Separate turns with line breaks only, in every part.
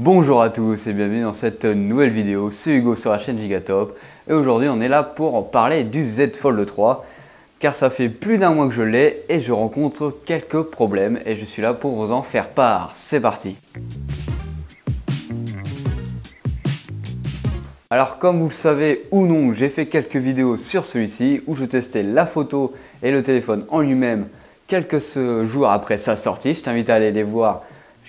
Bonjour à tous et bienvenue dans cette nouvelle vidéo, c'est Hugo sur la chaîne Gigatop et aujourd'hui on est là pour parler du Z Fold 3 car ça fait plus d'un mois que je l'ai et je rencontre quelques problèmes et je suis là pour vous en faire part. C'est parti! Alors comme vous le savez ou non, j'ai fait quelques vidéos sur celui-ci où je testais la photo et le téléphone en lui-même quelques jours après sa sortie. Je t'invite à aller les voir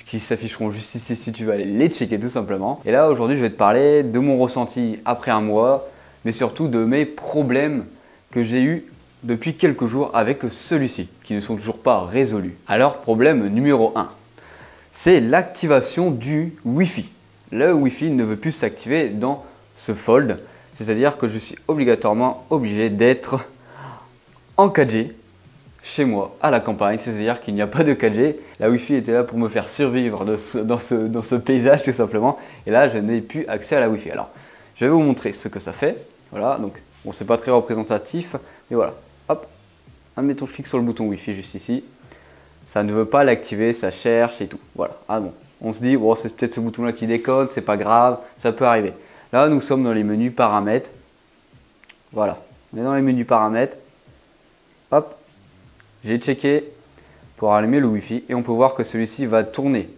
qui s'afficheront juste ici si tu veux aller les checker tout simplement. Et là aujourd'hui je vais te parler de mon ressenti après un mois, mais surtout de mes problèmes que j'ai eu depuis quelques jours avec celui-ci, qui ne sont toujours pas résolus. Alors problème numéro 1, c'est l'activation du Wi-Fi. Le Wi-Fi ne veut plus s'activer dans ce Fold, c'est-à-dire que je suis obligatoirement obligé d'être en 4G. Chez moi, à la campagne, c'est-à-dire qu'il n'y a pas de 4G. La Wi-Fi était là pour me faire survivre dans ce paysage tout simplement. Et là, je n'ai plus accès à la Wi-Fi. Alors, je vais vous montrer ce que ça fait. Voilà, donc, bon, c'est pas très représentatif, mais voilà. Hop, admettons, je clique sur le bouton Wi-Fi juste ici. Ça ne veut pas l'activer, ça cherche et tout. Voilà, ah bon. On se dit, bon, c'est peut-être ce bouton-là qui déconne, c'est pas grave, ça peut arriver. Là, nous sommes dans les menus paramètres. Voilà, on est dans les menus paramètres. Hop. J'ai checké pour allumer le Wi-Fi et on peut voir que celui-ci va tourner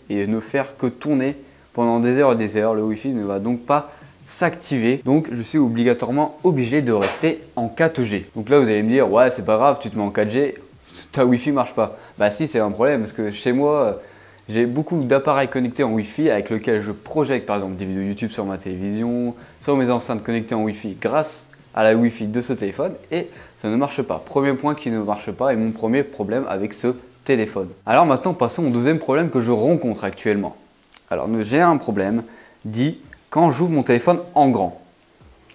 et ne faire que tourner pendant des heures et des heures. Le Wi-Fi ne va donc pas s'activer. Donc je suis obligatoirement obligé de rester en 4G. Donc là vous allez me dire, ouais c'est pas grave, tu te mets en 4G, ta Wi-Fi marche pas. Bah si, c'est un problème parce que chez moi, j'ai beaucoup d'appareils connectés en Wi-Fi avec lesquels je projette par exemple des vidéos YouTube sur ma télévision, sur mes enceintes connectées en Wi-Fi grâce à la Wi-Fi de ce téléphone et ça ne marche pas. Premier point qui ne marche pas et mon premier problème avec ce téléphone. Alors maintenant passons au deuxième problème que je rencontre actuellement. Alors j'ai un problème dit quand j'ouvre mon téléphone en grand.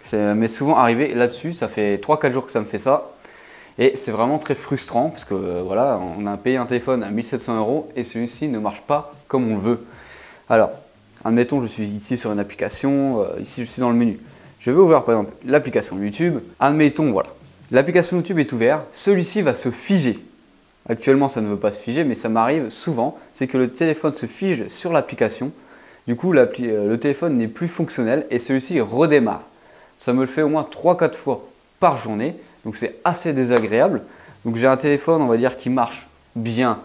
Ça m'est souvent arrivé là-dessus, ça fait 3-4 jours que ça me fait ça et c'est vraiment très frustrant parce que voilà, on a payé un téléphone à 1700 € et celui-ci ne marche pas comme on le veut. Alors admettons je suis ici sur une application, ici je suis dans le menu. Je vais ouvrir par exemple l'application YouTube. Admettons, voilà, l'application YouTube est ouverte. Celui-ci va se figer. Actuellement, ça ne veut pas se figer, mais ça m'arrive souvent. C'est que le téléphone se fige sur l'application. Du coup, le téléphone n'est plus fonctionnel et celui-ci redémarre. Ça me le fait au moins 3-4 fois par journée. Donc, c'est assez désagréable. Donc, j'ai un téléphone, on va dire, qui marche bien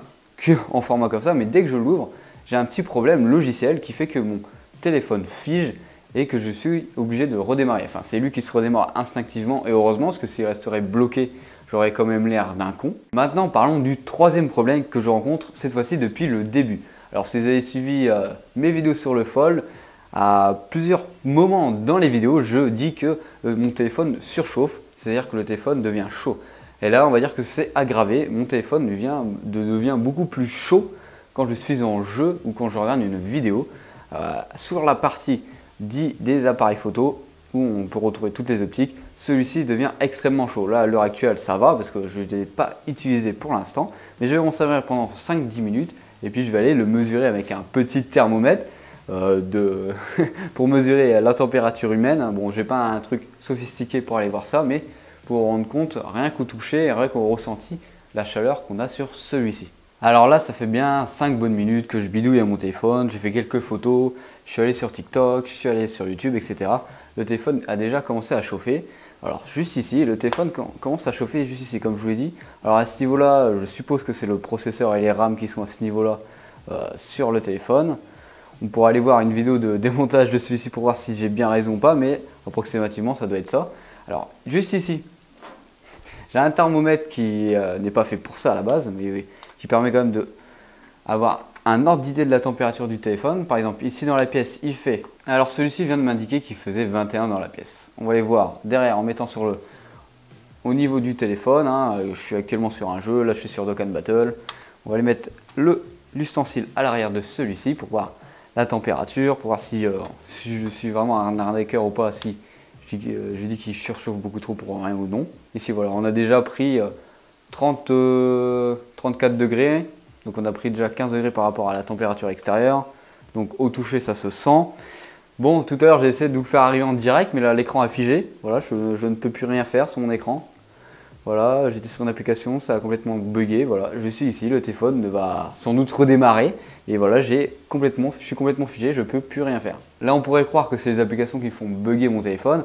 en format comme ça. Mais dès que je l'ouvre, j'ai un petit problème logiciel qui fait que mon téléphone fige et que je suis obligé de redémarrer. Enfin, c'est lui qui se redémarre instinctivement et heureusement, parce que s'il resterait bloqué, j'aurais quand même l'air d'un con. Maintenant, parlons du troisième problème que je rencontre cette fois-ci depuis le début. Alors, si vous avez suivi mes vidéos sur le Fold, à plusieurs moments dans les vidéos, je dis que mon téléphone surchauffe, c'est-à-dire que le téléphone devient chaud. Et là, on va dire que c'est aggravé. Mon téléphone devient beaucoup plus chaud quand je suis en jeu ou quand je regarde une vidéo. Sur la partie des appareils photo où on peut retrouver toutes les optiques, celui-ci devient extrêmement chaud. Là à l'heure actuelle ça va parce que je ne l'ai pas utilisé pour l'instant, mais je vais m'en servir pendant 5-10 minutes et puis je vais aller le mesurer avec un petit thermomètre pour mesurer la température humaine. Bon, j'ai pas un truc sophistiqué pour aller voir ça, mais pour rendre compte rien qu'au toucher, rien qu'au ressenti, la chaleur qu'on a sur celui-ci. Alors là, ça fait bien 5 bonnes minutes que je bidouille à mon téléphone, j'ai fait quelques photos, je suis allé sur TikTok, je suis allé sur YouTube, etc. Le téléphone a déjà commencé à chauffer. Alors juste ici, le téléphone commence à chauffer juste ici, comme je vous l'ai dit. Alors à ce niveau-là, je suppose que c'est le processeur et les RAM qui sont à ce niveau-là sur le téléphone. On pourra aller voir une vidéo de démontage de celui-ci pour voir si j'ai bien raison ou pas, mais approximativement, ça doit être ça. Alors juste ici, j'ai un thermomètre qui n'est pas fait pour ça à la base, mais qui permet quand même d'avoir un ordre d'idée de la température du téléphone. Par exemple, ici dans la pièce, il fait... Alors celui-ci vient de m'indiquer qu'il faisait 21 dans la pièce. On va les voir derrière en mettant au niveau du téléphone. Je suis actuellement sur un jeu, là je suis sur Dokkan Battle. On va aller mettre l'ustensile à l'arrière de celui-ci pour voir la température, pour voir si je suis vraiment un arnaqueur ou pas, si je dis qu'il surchauffe beaucoup trop pour rien ou non. Ici voilà, on a déjà pris 34 degrés, donc on a pris déjà 15 degrés par rapport à la température extérieure, donc au toucher ça se sent. Bon, tout à l'heure j'ai essayé de vous le faire arriver en direct, mais là l'écran a figé, voilà, je ne peux plus rien faire sur mon écran. Voilà, j'étais sur une application, ça a complètement bugué. Voilà, je suis ici, le téléphone va sans doute redémarrer. Et voilà, je suis complètement figé, je ne peux plus rien faire. Là, on pourrait croire que c'est les applications qui font bugger mon téléphone.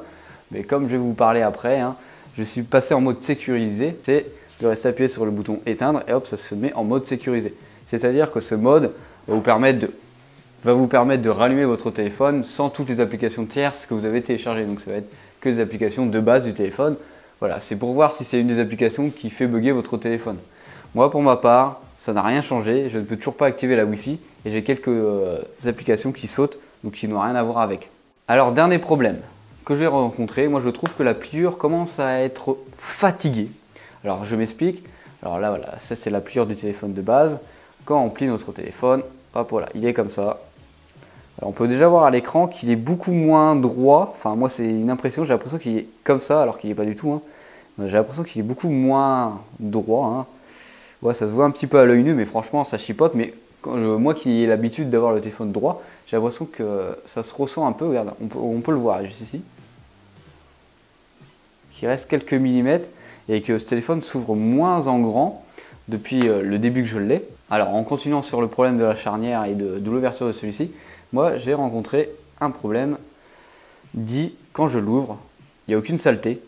Mais comme je vais vous parler après, hein, je suis passé en mode sécurisé. C'est de rester appuyé sur le bouton éteindre et hop, ça se met en mode sécurisé. C'est-à-dire que ce mode va vous permettre de rallumer votre téléphone sans toutes les applications tierces que vous avez téléchargées. Donc ça va être que les applications de base du téléphone. Voilà, c'est pour voir si c'est une des applications qui fait bugger votre téléphone. Moi, pour ma part, ça n'a rien changé. Je ne peux toujours pas activer la Wi-Fi et j'ai quelques applications qui sautent, donc qui n'ont rien à voir avec. Alors, dernier problème que j'ai rencontré, moi je trouve que la pliure commence à être fatiguée. Alors, je m'explique. Alors là, voilà, ça c'est la pliure du téléphone de base. Quand on plie notre téléphone, hop, voilà, il est comme ça. Alors, on peut déjà voir à l'écran qu'il est beaucoup moins droit. Enfin, moi, c'est une impression. J'ai l'impression qu'il est comme ça, alors qu'il n'est pas du tout. Hein. J'ai l'impression qu'il est beaucoup moins droit. Hein. Ouais, ça se voit un petit peu à l'œil nu, mais franchement, ça chipote. Mais moi qui ai l'habitude d'avoir le téléphone droit, j'ai l'impression que ça se ressent un peu. Regarde, on peut le voir juste ici. Il reste quelques millimètres et que ce téléphone s'ouvre moins en grand depuis le début que je l'ai. Alors, en continuant sur le problème de la charnière et de l'ouverture de celui-ci, moi, j'ai rencontré un problème dit quand je l'ouvre, il n'y a aucune saleté.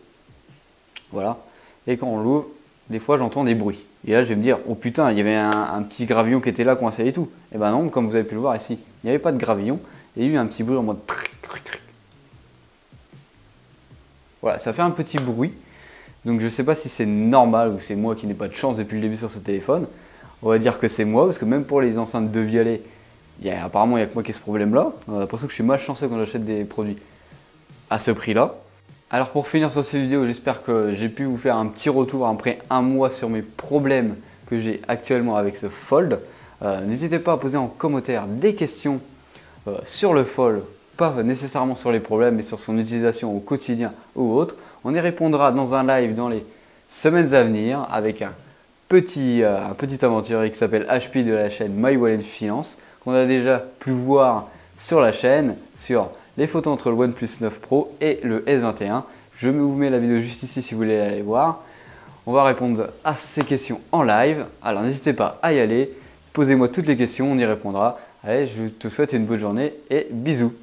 Voilà. Et quand on l'ouvre, des fois, j'entends des bruits. Et là, je vais me dire, oh putain, il y avait un petit gravillon qui était là, coincé et tout. Et ben non, comme vous avez pu le voir ici, il n'y avait pas de gravillon. Et il y a eu un petit bruit en mode tric, tric, tric. Voilà, ça fait un petit bruit. Donc, je ne sais pas si c'est normal ou c'est moi qui n'ai pas de chance depuis le début sur ce téléphone. On va dire que c'est moi, parce que même pour les enceintes de Vialet, apparemment, il n'y a que moi qui ai ce problème-là. On a l'impression que je suis malchanceux quand j'achète des produits à ce prix-là. Alors pour finir sur cette vidéo, j'espère que j'ai pu vous faire un petit retour après un mois sur mes problèmes que j'ai actuellement avec ce Fold. N'hésitez pas à poser en commentaire des questions sur le Fold, pas nécessairement sur les problèmes, mais sur son utilisation au quotidien ou autre. On y répondra dans un live dans les semaines à venir avec un petit aventurier qui s'appelle HP de la chaîne My Wallet Finance, qu'on a déjà pu voir sur la chaîne, sur les photos entre le OnePlus 9 Pro et le S21. Je vous mets la vidéo juste ici si vous voulez aller voir. On va répondre à ces questions en live. Alors n'hésitez pas à y aller. Posez-moi toutes les questions, on y répondra. Allez, je te souhaite une bonne journée et bisous.